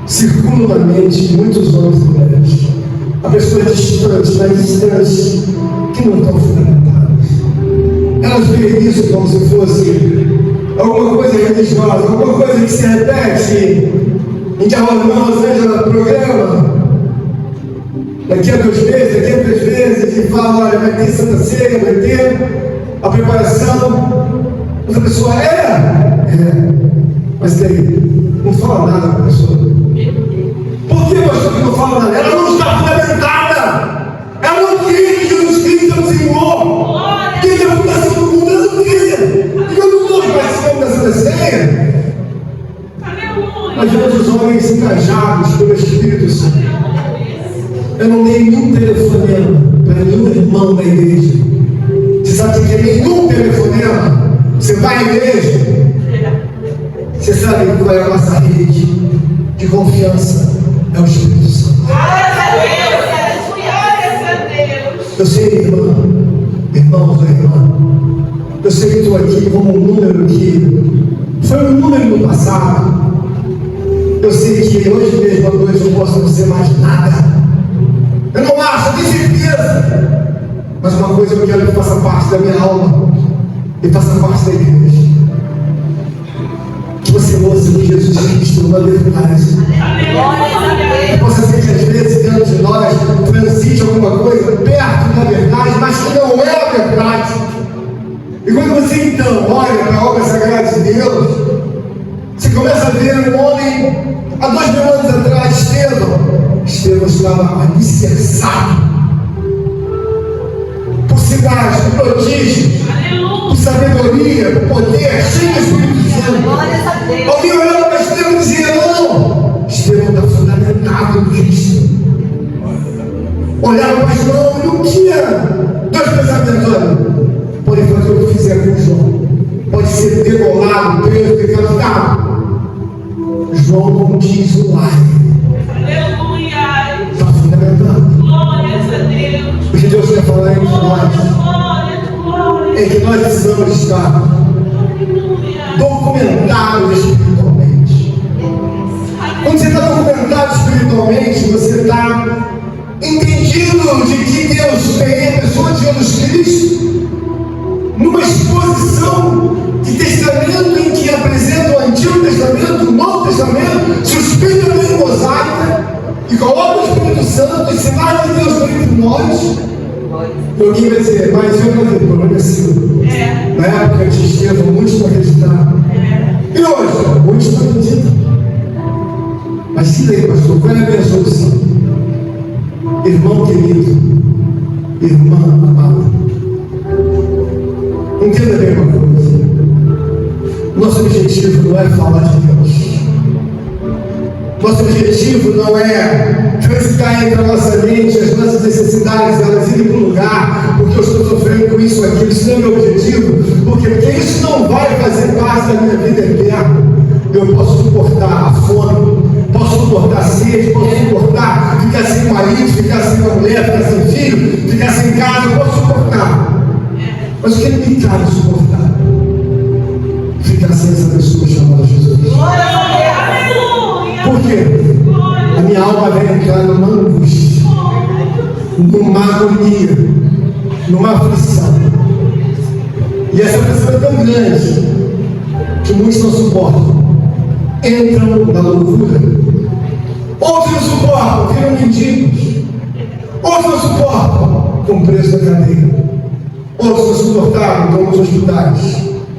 circulam na mente de muitos homens e mulheres. Há pessoas distantes, mas distantes, que não estão fundamentadas. Elas veem isso como se fosse alguma coisa religiosa, alguma coisa que se repete em que a irmã Rosângela programa, daqui a 2 meses, daqui a 3 meses, e fala, olha, vai ter Santa Ceia, vai ter a preparação. Mas a pessoa mas daí, não fala nada com a pessoa. Por que, pastor, que não fala nada? Ela não está fundamentada. Ela não crê que Jesus Cristo é o Senhor. Que Ele é a fundação do mundo, ela não crê. E quando nós participamos da Santa Ceia, nós vemos os homens engajados pelo Espírito Santo. Eu não dei nenhum telefonema para nenhum irmão da igreja. Você sabe o que é nenhum telefonema? Você vai à igreja, você sabe qual é a nossa rede de confiança? É o Espírito Santo. Eu sei, irmãos ou irmã, eu sei que estou aqui como um número que foi um número no passado. Eu sei que hoje mesmo à noite eu posso não ser mais nada. Eu não acho, eu tenho certeza. Mas uma coisa eu quero que faça parte da minha alma e faça parte da igreja. Que você ouça que Jesus Cristo é uma verdade. Que possa ser que às vezes dentro de nós transite alguma coisa perto da verdade, mas que não é a verdade. E quando você então olha para a obra sagrada de Deus, você começa a ver um homem, há 2000 anos atrás, Estevão estava alicerçado por sinais, por prodígios, por sabedoria, por poder, cheio do Espírito Santo. Alguém olhava para Estevão e dizia, não, Estevão está fundamentado em Cristo. Olhava para João e não tinha 2 pensamentos, olha, pode fazer o que fizer com João, pode ser degolado, preso, decapitado. João não diz o ar. Aleluia. Está fundamentado. Glórias a Deus. O que Deus quer falar entre nós é que nós precisamos estar documentados espiritualmente. Quando você está documentado espiritualmente, você está entendido de que Deus tem a pessoa de Jesus Cristo numa exposição de testamento em que apresenta o Antigo Testamento, o Novo Testamento, se o Espírito é em mosaica e coloca o Espírito Santo, e sinais de Deus entre nós. E alguém vai dizer, mas eu não acredito, o problema é seu. Na época de Estevão, muitos não acreditaram. E hoje, muitos não acreditam. Mas e daí, pastor, qual é a minha solução? Irmão querido, irmã amada, entenda bem uma coisa. Nosso objetivo não é falar de Deus. Nosso objetivo não é transitar entre a nossa mente as nossas necessidades, elas irem para o lugar, porque eu estou sofrendo com isso aqui. Isso não é meu objetivo, porque isso não vai fazer parte da minha vida eterna. Eu posso suportar a fome, posso suportar a sede, posso suportar ficar sem marido, ficar sem uma mulher, ficar sem filho, ficar sem casa, eu posso suportar. Mas o que me cabe suportar? Ficar sem essa pessoa chamada Jesus. Por quê? A minha alma vai entrar numa angústia, numa agonia, numa aflição. E essa aflição é tão grande que muitos não suportam. Entram na loucura. Outros não suportam, viram mendigos. Outros não suportam, com preso na cadeia. Outros não suportaram, estão nos hospitais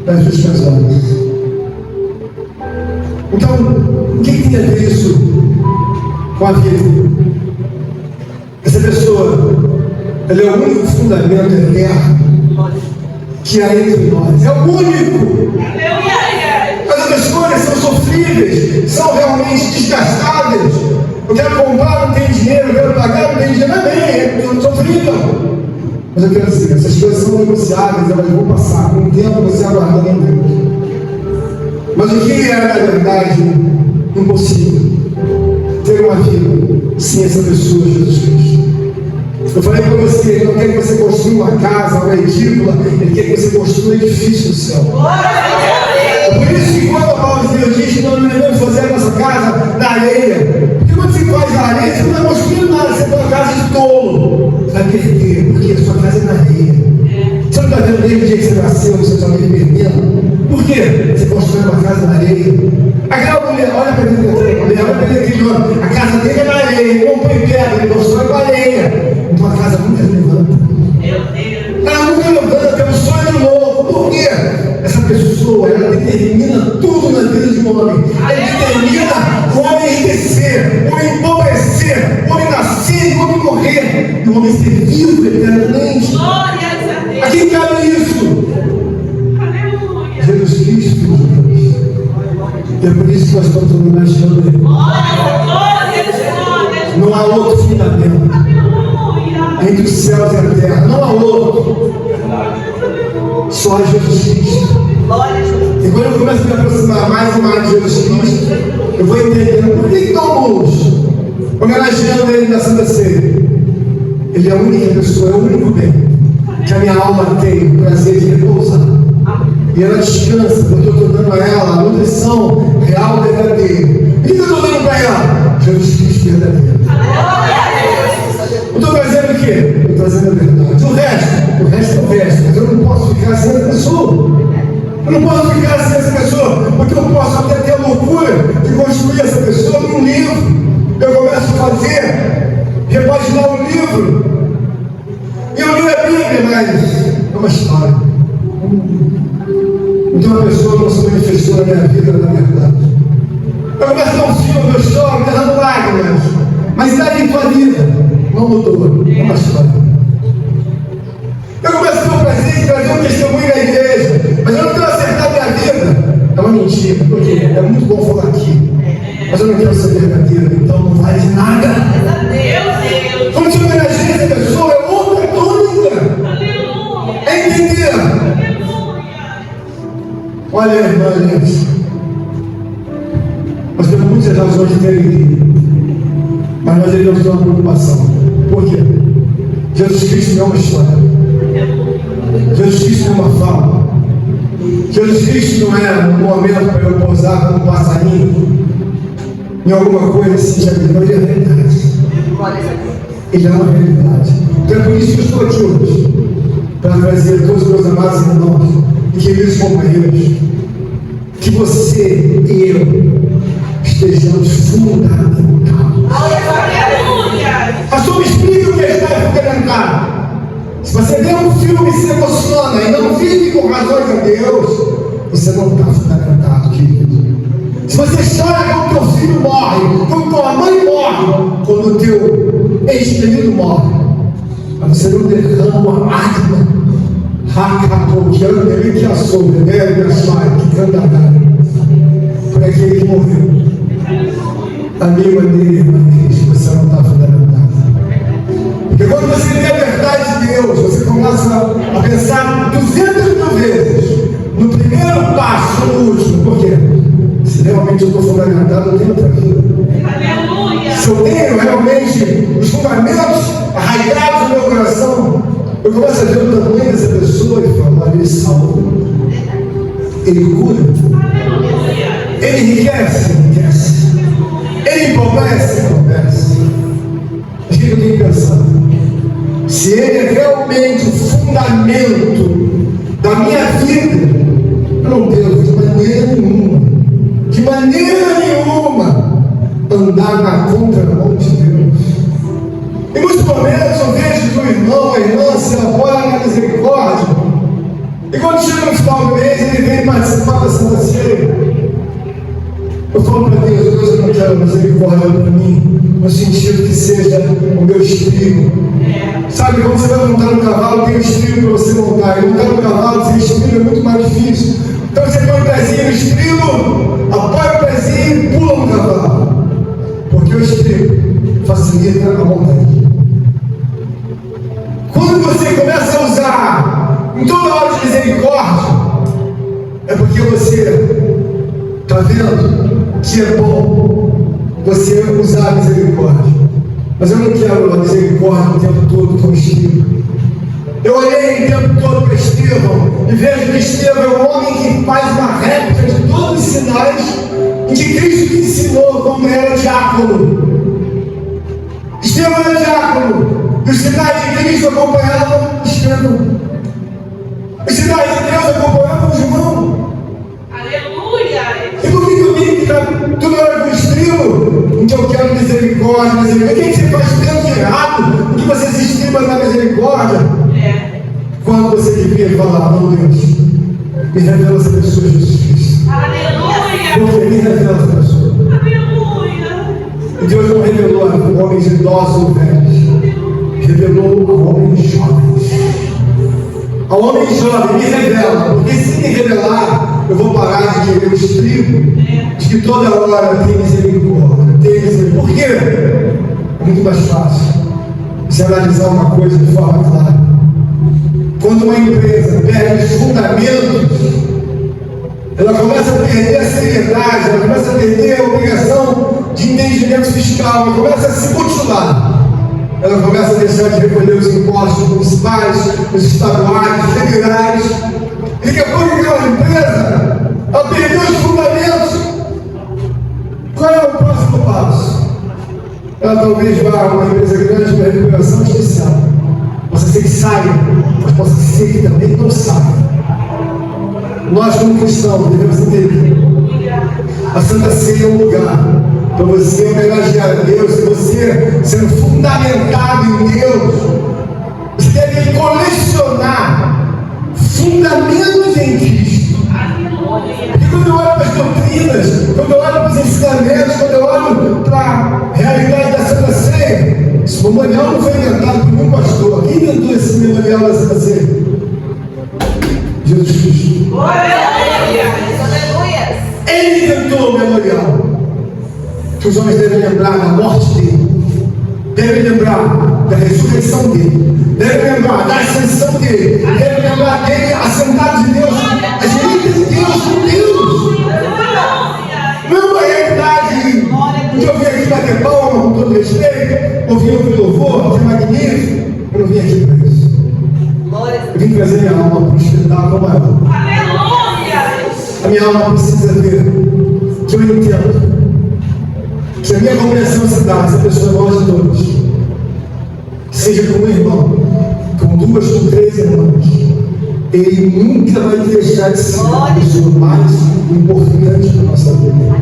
das justas horas. Então, o que tem a ver isso com a vida? Essa pessoa, ela é o único fundamento eterno que há entre nós. É o único. As outras coisas são sofríveis, são realmente desgastadas. Eu quero comprar, não tenho dinheiro, eu quero pagar, não tenho dinheiro. Eu não sou sofrível. Mas eu quero dizer, essas coisas são negociáveis, elas vão passar com o tempo você aguardando em Deus. Mas o que é, na verdade, impossível? Ter uma vida sem essa pessoa, Jesus Cristo. Eu falei para você, ele não quer que você construa uma casa, uma edícula, ele quer que você construa um edifício no céu. É por isso que quando a palavra de Deus diz que nós não devemos fazer a nossa casa na areia, porque quando você faz na areia, você não está construindo nada, você tem uma casa de tolo. Você vai perder, porque a sua casa é na areia. Você não está vendo desde o dia que você nasceu, você está meio perdendo? Por quê? Você construiu uma casa na areia. Aquela mulher, olha para dentro daquela mulher, olha para dentro do homem ser vivo eternamente. Glórias a Deus. A quem cabe isso? Aleluia. Jesus Cristo, Filho de Deus. E é por isso que nós estamos homenageando Ele. Glórias. Não há outro fundamento Aleluia. entre os céus e a terra. Não há outro. Só há Jesus Cristo. E quando eu começo a me aproximar mais e mais de Jesus Cristo, eu vou entendendo por que estamos homenageando Ele na Santa Ceia. Ele é a única pessoa, é o único bem que a minha alma tem o prazer de repousar. E ela descansa, porque eu estou dando a ela a nutrição real verdadeira. E o que eu estou dando para ela? Jesus Cristo verdadeiro. Eu estou trazendo o quê? Estou trazendo a verdade. O resto é o resto. Mas eu não posso ficar sem essa pessoa. Eu não posso ficar sem essa pessoa, porque eu posso até ter a loucura de construir essa pessoa num livro. Eu começo a fazer, repaginar o livro. E eu leio a Bíblia, mas é uma história. Então a pessoa não se manifestou na minha vida, na verdade. Eu começo a dar um filme, eu choro, derramo lágrimas. Mas e daí tua vida? Não mudou, é uma história. Eu começo a ter um prazer de trazer um testemunho na igreja, mas eu não quero acertar a minha vida. É uma mentira, porque é muito bom falar aqui. Mas eu não quero ser verdadeiro, então não vale de nada. Deus. Quando te homenageia essa pessoa, é outra tônica. Aleluia. É entender. Aleluia. Olha, irmã, gente. Nós temos muitas razões de ter alegria, mas nós devemos ter uma preocupação. Por quê? Jesus Cristo não é uma história. Jesus Cristo não é uma fala. Jesus Cristo não é um momento para eu pousar como um passarinho em alguma coisa assim, já virou, ele é a realidade. Ele é uma realidade. Então é por isso que eu estou aqui hoje, para trazer a todos os meus amados irmãos e queridos companheiros, que você e eu estejamos fundamentados. Aleluia. Pastor, me explica o que é estar fundamentado. Se você vê um filme e se emociona e não vive com razões a Deus, você não está fundamentado, querido. Se você chora quando teu filho morre, quando tua mãe morre, quando o teu ex-querido morre, mas você não derrama uma lágrima, que anda ele que assombra, que canta por aquele que morreu. Amigo dele, irmã Cristo, você não está fundamentado. Porque quando você vê a verdade de Deus, você começa a pensar 200 mil vezes no primeiro passo, no último. Por quê? Se realmente eu estou fundamentado, eu tenho outra vida. Aleluia. Se eu tenho realmente os fundamentos arraigados no meu coração, eu começo a ver o tamanho dessa pessoa e falo, olha, ele salva, ele cura, ele enriquece, ele empobrece. O que eu tenho pensado? Se ele é realmente o fundamento da minha vida, eu não devo de maneira nenhuma andar na contramão de Deus. Em muitos momentos eu vejo que o irmão, a irmã se apoia na misericórdia, e quando chega no final do mês ele vem participar da Santa Ceia. Eu falo para Deus, eu não quero misericórdia para mim, no sentido que seja o meu estribo. Sabe, quando você vai montar no cavalo, tem um estribo para você montar. E montar no cavalo sem estribo é muito mais difícil. Então você põe o pezinho no estribo, apoia o pezinho e pula no cavalo. Porque o estribo facilita a montaria. Quando você começa a usar em toda hora de misericórdia, é porque você está vendo que é bom você usar a misericórdia. Mas eu não quero a misericórdia o tempo todo com Estevão. Eu olhei o tempo todo para Estevão e vejo que Estevão é um homem que faz uma réplica de todos os sinais em que Cristo ensinou como era diácono. Estevão era diácono e os sinais de Cristo acompanhavam Estevão. Os sinais de Deus acompanhavam o João. Aleluia. E por que eu digo que está tudo hora com o estribo? Então eu quero misericórdia. O que você faz tanto de errado? O que você se estriba na misericórdia? Quando você devia falar, não, Deus, me revela essa pessoa, Jesus Cristo. Aleluia. Porque me revela essa pessoa. Aleluia. E Deus não revelou a homens idosos ou velhos. Revelou homens jovens. Ao homem jovem, me revela, porque se me revelar, eu vou parar de querer os tribos, de que toda hora tem misericórdia, tem misericórdia. Por quê? É muito mais fácil se analisar uma coisa de forma clara. Quando uma empresa perde os fundamentos, ela começa a perder a seriedade, ela começa a perder a obrigação de entendimento fiscal, ela começa a se mutilar. Ela começa a deixar de recolher os impostos municipais, os estaduais, os federais. E daqui a pouco aquela empresa, ela perdeu os fundamentos. Qual é o próximo passo? Ela talvez vá a uma empresa grande para recuperação especial. Possa ser que saia, mas possa ser que também não saia. Nós, como cristãos, devemos entender. A Santa Ceia é um lugar para você homenagear a Deus, e você sendo fundamentado em Deus. Você deve colecionar fundamentos em Cristo. Porque quando eu olho para as doutrinas, quando eu olho para os ensinamentos, quando eu olho para a realidade da Santa Ceia, esse memorial não foi inventado por nenhum pastor. Quem inventou esse memorial da Santa Ceia? Jesus Cristo. Ele inventou o memorial. Que os homens devem lembrar da morte dele, devem lembrar da ressurreição dele, devem lembrar da ascensão dele, devem lembrar dele assentado de Deus, as direitas de Deus com Deus. Não é uma realidade que eu vim aqui bater palma com todo respeito, ouvir o louvor, que é magnífico. Eu não vim aqui para isso. Eu vim trazer minha alma para espetar como ela. A minha alma precisa ver que eu entendo que a minha compreensão se dá, essa pessoa é maior de todos. Seja com um irmão, com duas, com três irmãos, ele nunca vai deixar de ser a pessoa mais importante da nossa vida.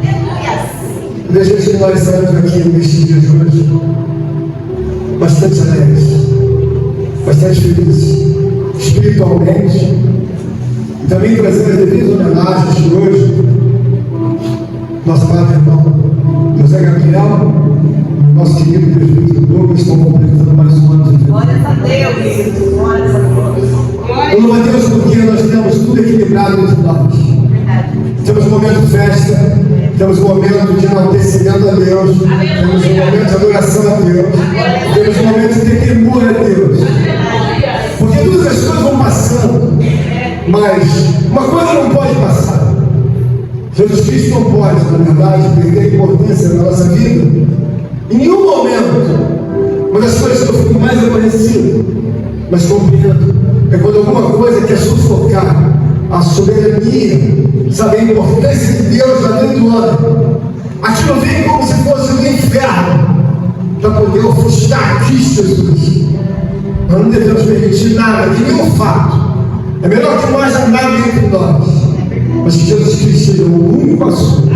E a gente, nós saímos aqui neste dia de hoje bastante alegres, bastante felizes, espiritualmente, e também trazendo as devidas homenagens de hoje, nosso amado irmão José Gabriel, nosso querido presbítero Douglas, estão completando mais um ano de vida. Glórias a Deus. Glórias a Deus. Eu louvo a Deus porque nós temos tudo equilibrado entre nós. Temos um momento de festa, temos um momento de enaltecimento a Deus, temos um momento de adoração a Deus, temos um momento de temor a Deus. Porque todas as coisas vão passando, mas uma coisa não pode passar. Jesus Cristo não pode, na verdade, perder a importância na nossa vida. Em nenhum momento. Uma das coisas que eu fico mais aborrecido, mas compreendo, é quando alguma coisa quer sufocar a soberania, sabe, a importância de Deus na vida do homem. Aquilo vem como se fosse um inferno para poder ofuscar Cristo Jesus. Nós não devemos permitir nada, que nenhum fato. É melhor que não haja nada entre nós. Mas que Jesus Cristo seja o único assunto.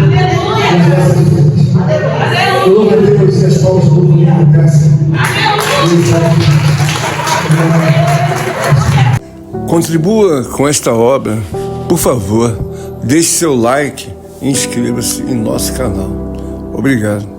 Eu louvo a Deus e as palmas do mundo acontecem. Contribua com esta obra, por favor, deixe seu like e inscreva-se em nosso canal. Obrigado.